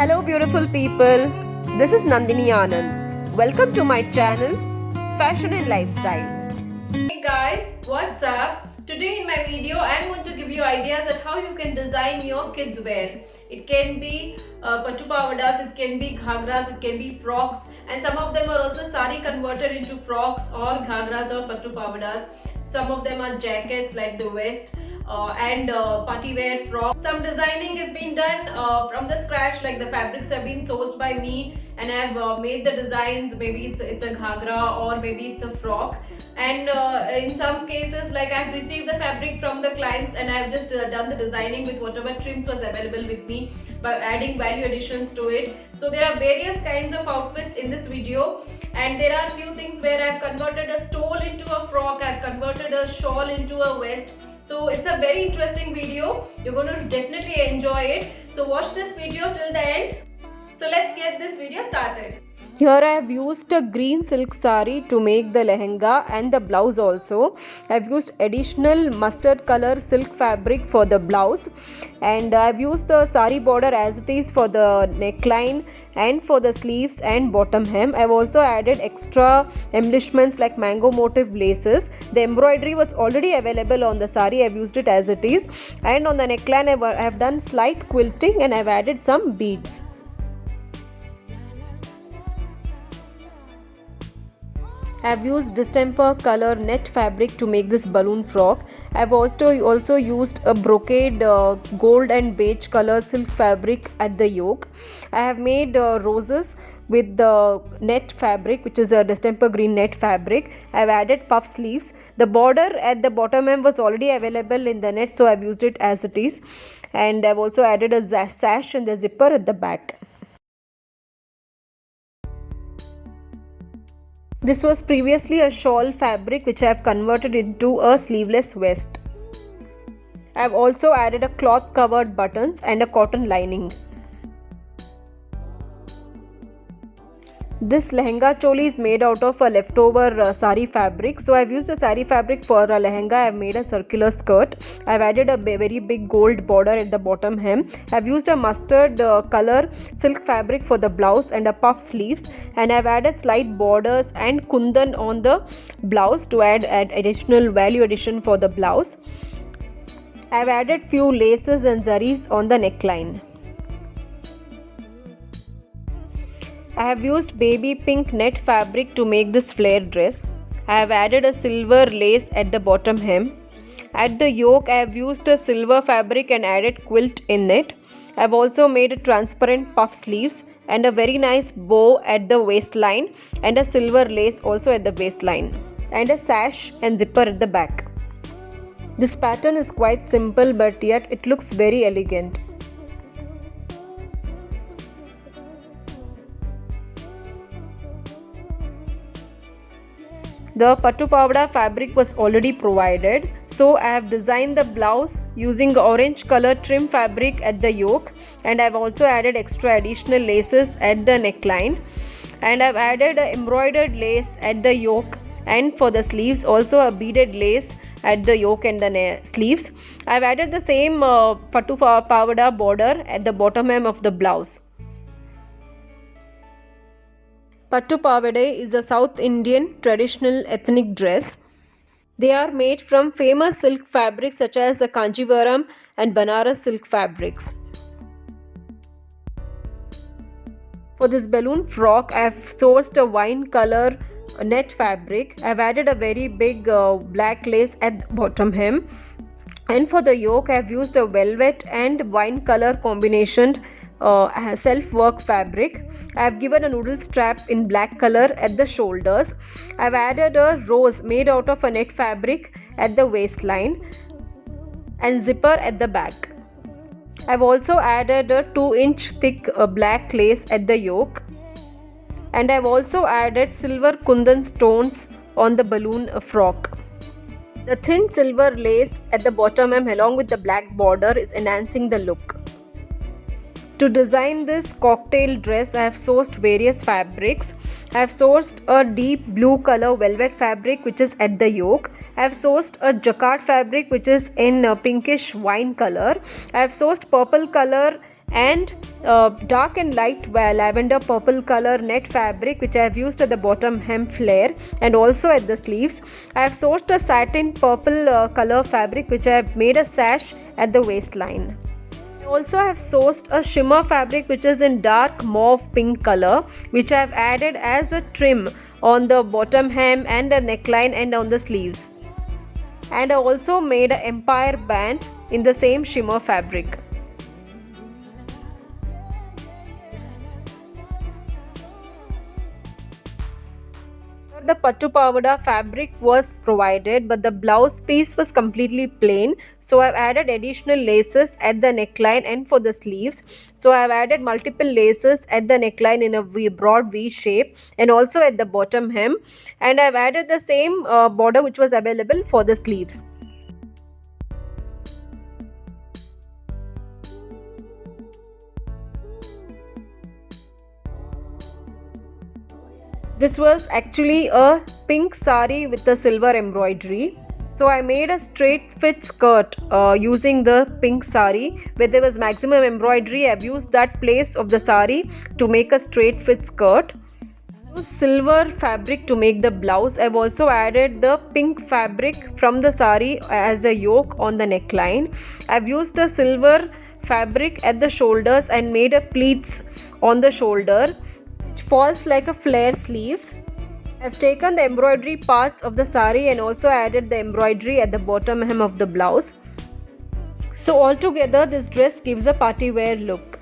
Hello, beautiful people. This is Nandini Anand. Welcome to my channel, Fashion and Lifestyle. Hey guys, what's up? Today in my video, I'm going to give you ideas on how you can design your kids wear. It can be patu pavadas, it can be ghagras, it can be frocks, and some of them are also sari converted into frocks or ghagras or patu pavadas. Some of them are jackets like the vest and party wear frocks. Some designing has been done from the scratch, like the fabrics have been sourced by me and I've made the designs. Maybe it's a ghagra or maybe it's a frock, and in some cases, like I've received the fabric from the clients and I've just done the designing with whatever trims was available with me by adding value additions to it. So there are various kinds of outfits in this video, and there are few things where I've converted a stole into a frock, I've converted a shawl into a vest. So it's a very interesting video. You're going to definitely enjoy it. So watch this video till the end. So let's get this video started. Here I have used a green silk sari to make the lehenga and the blouse also. I have used additional mustard color silk fabric for the blouse, and I have used the sari border as it is for the neckline and for the sleeves and bottom hem. I have also added extra embellishments like mango motif laces. The embroidery was already available on the sari. I have used it as it is, and on the neckline I have done slight quilting and I have added some beads. I have used distemper color net fabric to make this balloon frock. I have also used a brocade gold and beige color silk fabric at the yoke. I have made roses with the net fabric, which is a distemper green net fabric. I have added puff sleeves. The border at the bottom hem was already available in the net, so I have used it as it is. And I have also added a sash and the zipper at the back. This was previously a shawl fabric which I have converted into a sleeveless vest. I have also added a cloth covered buttons and a cotton lining. This lehenga choli is made out of a leftover sari fabric. So I have used a sari fabric for a lehenga. I have made a circular skirt. I have added a very big gold border at the bottom hem. I have used a mustard color silk fabric for the blouse and a puff sleeves, and I have added slight borders and kundan on the blouse to add additional value addition for the blouse. I have added few laces and zaris on the neckline. I have used baby pink net fabric to make this flare dress. I have added a silver lace at the bottom hem. At the yoke, I have used a silver fabric and added quilt in it. I have also made a transparent puff sleeves and a very nice bow at the waistline and a silver lace also at the waistline, and a sash and zipper at the back. This pattern is quite simple, but yet it looks very elegant. The patu pavada fabric was already provided, so I have designed the blouse using orange color trim fabric at the yoke, and I have also added extra additional laces at the neckline, and I have added an embroidered lace at the yoke, and for the sleeves also a beaded lace at the yoke and the sleeves. I have added the same patu pavada border at the bottom hem of the blouse. Pattu Pavadai is a South Indian traditional ethnic dress. They are made from famous silk fabrics such as the Kanjivaram and Banaras silk fabrics. For this balloon frock, I have sourced a wine color net fabric. I have added a very big black lace at the bottom hem. And for the yoke, I have used a velvet and wine color combination self-work fabric. I have given a noodle strap in black color at the shoulders. I have added a rose made out of a net fabric at the waistline and zipper at the back. I have also added a 2-inch thick black lace at the yoke, and I have also added silver kundan stones on the balloon frock. The thin silver lace at the bottom hem along with the black border is enhancing the look. To design this cocktail dress, I have sourced various fabrics. I have sourced a deep blue color velvet fabric which is at the yoke. I have sourced a jacquard fabric which is in pinkish wine color. I have sourced purple color and dark and light lavender purple color net fabric which I have used at the bottom hem flare and also at the sleeves. I have sourced a satin purple color fabric which I have made a sash at the waistline. I also have sourced a shimmer fabric which is in dark mauve pink color which I have added as a trim on the bottom hem and the neckline and on the sleeves. And I also made an empire band in the same shimmer fabric. The pattu pavada fabric was provided but the blouse piece was completely plain, so I have added additional laces at the neckline and for the sleeves. So I have added multiple laces at the neckline in a broad V shape and also at the bottom hem, and I have added the same border which was available for the sleeves. This was actually a pink sari with a silver embroidery. So I made a straight fit skirt using the pink sari where there was maximum embroidery. I've used that place of the sari to make a straight fit skirt. Use silver fabric to make the blouse. I've also added the pink fabric from the sari as a yoke on the neckline. I've used a silver fabric at the shoulders and made a pleats on the shoulder. Falls like a flare sleeves. I've taken the embroidery parts of the sari and also added the embroidery at the bottom hem of the blouse. So altogether this dress gives a party wear look.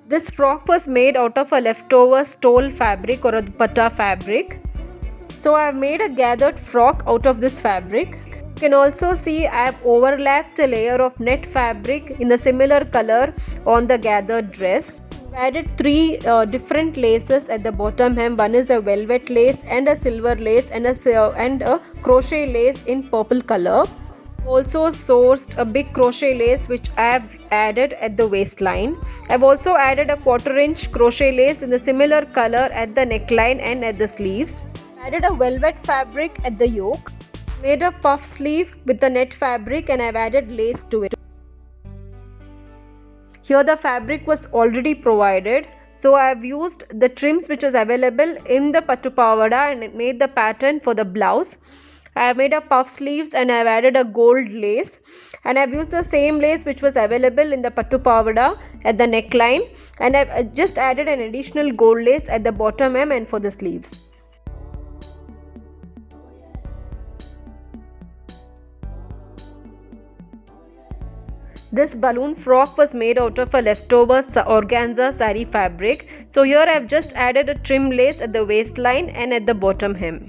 This frock was made out of a leftover stole fabric or a dupatta fabric. So I have made a gathered frock out of this fabric. You can also see I have overlapped a layer of net fabric in the similar color on the gathered dress. I added three different laces at the bottom hem. One is a velvet lace and a silver lace and a crochet lace in purple color. Also sourced a big crochet lace which I have added at the waistline. I have also added a 1/4 inch crochet lace in the similar color at the neckline and at the sleeves. I added a velvet fabric at the yoke. Made a puff sleeve with the net fabric and I've added lace to it. Here the fabric was already provided, so I have used the trims which was available in the pattu pavada and made the pattern for the blouse. I have made a puff sleeves and I have added a gold lace, and I have used the same lace which was available in the pattu pavada at the neckline, and I have just added an additional gold lace at the bottom hem and for the sleeves. This balloon frock was made out of a leftover organza sari fabric. So here I have just added a trim lace at the waistline and at the bottom hem.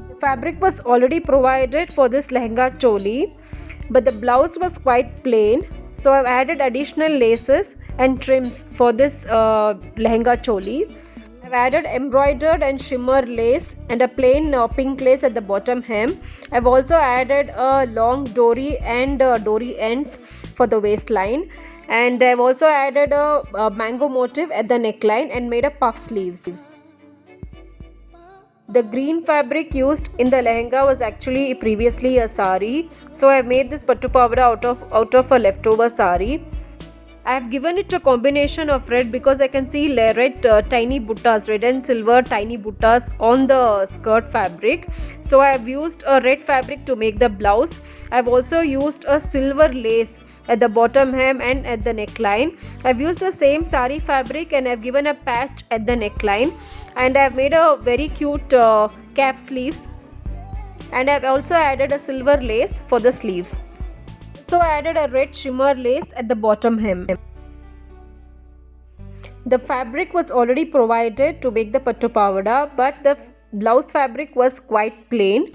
The fabric was already provided for this lehenga choli, but the blouse was quite plain. So I have added additional laces and trims for this lehenga choli. I've added embroidered and shimmer lace and a plain pink lace at the bottom hem. I've also added a long dory and dory ends for the waistline, and I've also added a mango motif at the neckline and made a puff sleeves. The green fabric used in the lehenga was actually previously a sari, so I've made this pattu pavada out of a leftover sari. I have given it a combination of red because I can see red tiny buttas, red and silver tiny buttas on the skirt fabric. So I have used a red fabric to make the blouse. I have also used a silver lace at the bottom hem and at the neckline. I have used the same sari fabric and I have given a patch at the neckline, and I have made a very cute cap sleeves, and I have also added a silver lace for the sleeves. So I added a red shimmer lace at the bottom hem. The fabric was already provided to make the pattu pavada, but the blouse fabric was quite plain.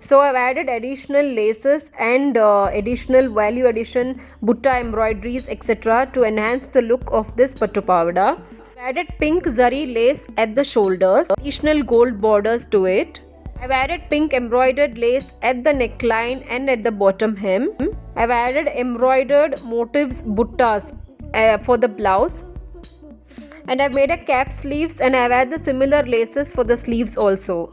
So I've added additional laces and additional value addition butta embroideries etc. to enhance the look of this pattu pavada. I've added pink zari lace at the shoulders, additional gold borders to it. I've added pink embroidered lace at the neckline and at the bottom hem. I've added embroidered motifs buttas for the blouse. And I've made a cap sleeves and I've added the similar laces for the sleeves also.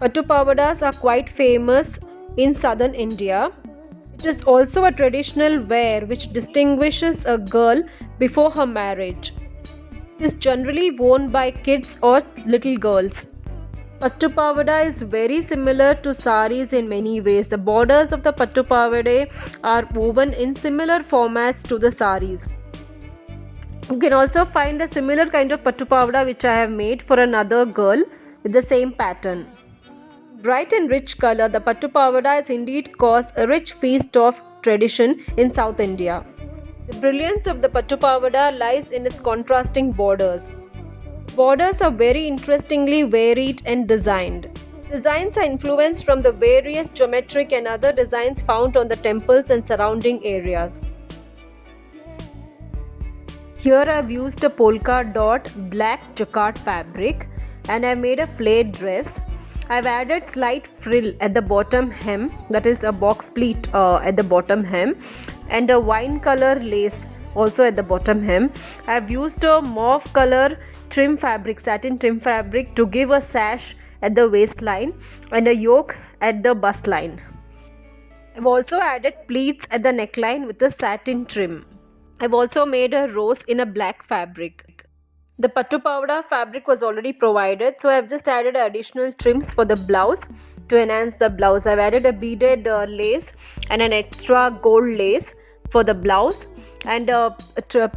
Pattu pavadas are quite famous in southern India. It is also a traditional wear which distinguishes a girl before her marriage. It is generally worn by kids or little girls. Pattu pavada is very similar to saris in many ways. The borders of the pattu pavade are woven in similar formats to the saris. You can also find a similar kind of pattu pavada which I have made for another girl with the same pattern. Bright and rich color, the pattu pavada is indeed cause a rich feast of tradition in South India. The brilliance of the pattu pavada lies in its contrasting borders. Borders are very interestingly varied and designed. Designs are influenced from the various geometric and other designs found on the temples and surrounding areas. Here I've used a polka dot black jacquard fabric and I've made a flared dress. I've added slight frill at the bottom hem, that is a box pleat at the bottom hem, and a wine color lace also at the bottom hem. I've used a mauve color trim fabric, satin trim fabric, to give a sash at the waistline and a yoke at the bust line. I've also added pleats at the neckline with a satin trim. I've also made a rose in a black fabric. The pattu pavada fabric was already provided, so I've just added additional trims for the blouse to enhance the blouse. I've added a beaded lace and an extra gold lace for the blouse and a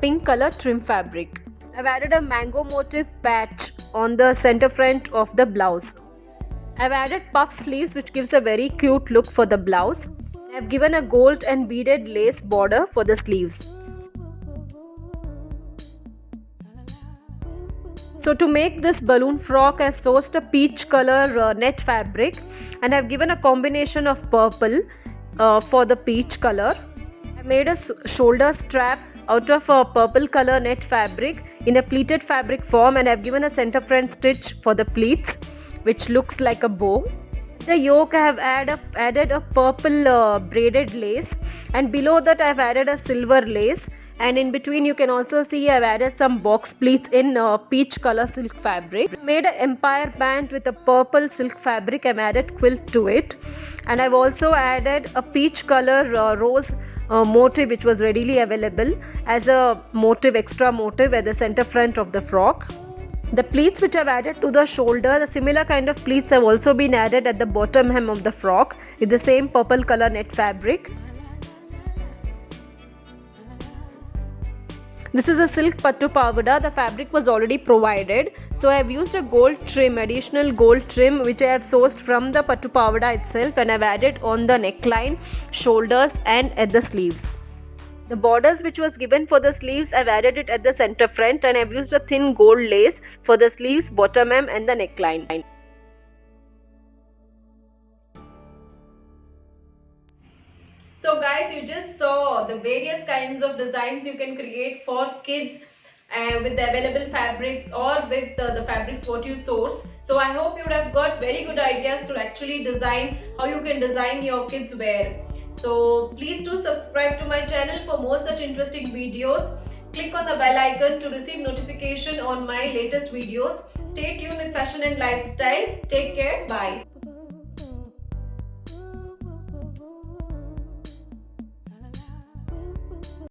pink color trim fabric. I've added a mango motif patch on the center front of the blouse. I've added puff sleeves which gives a very cute look for the blouse. I've given a gold and beaded lace border for the sleeves. So to make this balloon frock, I've sourced a peach color net fabric and I've given a combination of purple for the peach color. I made a shoulder strap out of a purple color net fabric in a pleated fabric form and I've given a center front stitch for the pleats which looks like a bow. The yoke I have added a purple braided lace and below that I have added a silver lace, and in between you can also see I have added some box pleats in peach color silk fabric. Made an empire band with a purple silk fabric. I have added quilt to it and I have also added a peach color rose motif which was readily available as a motif, extra motif at the center front of the frock. The pleats which I've added to the shoulder, the similar kind of pleats have also been added at the bottom hem of the frock with the same purple color net fabric. This is a silk pattu pavada. The fabric was already provided, so I have used a gold trim, additional gold trim which I have sourced from the pattu pavada itself, and I have added on the neckline, shoulders and at the sleeves. The borders which was given for the sleeves, I've added it at the center front and I've used a thin gold lace for the sleeves, bottom hem and the neckline. So guys, you just saw the various kinds of designs you can create for kids with the available fabrics or with the fabrics what you source. So I hope you would have got very good ideas to actually design how you can design your kids wear. So please do subscribe to my channel for more such interesting videos. Click on the bell icon to receive notification on my latest videos. Stay tuned with Fashion and Lifestyle. Take care. Bye.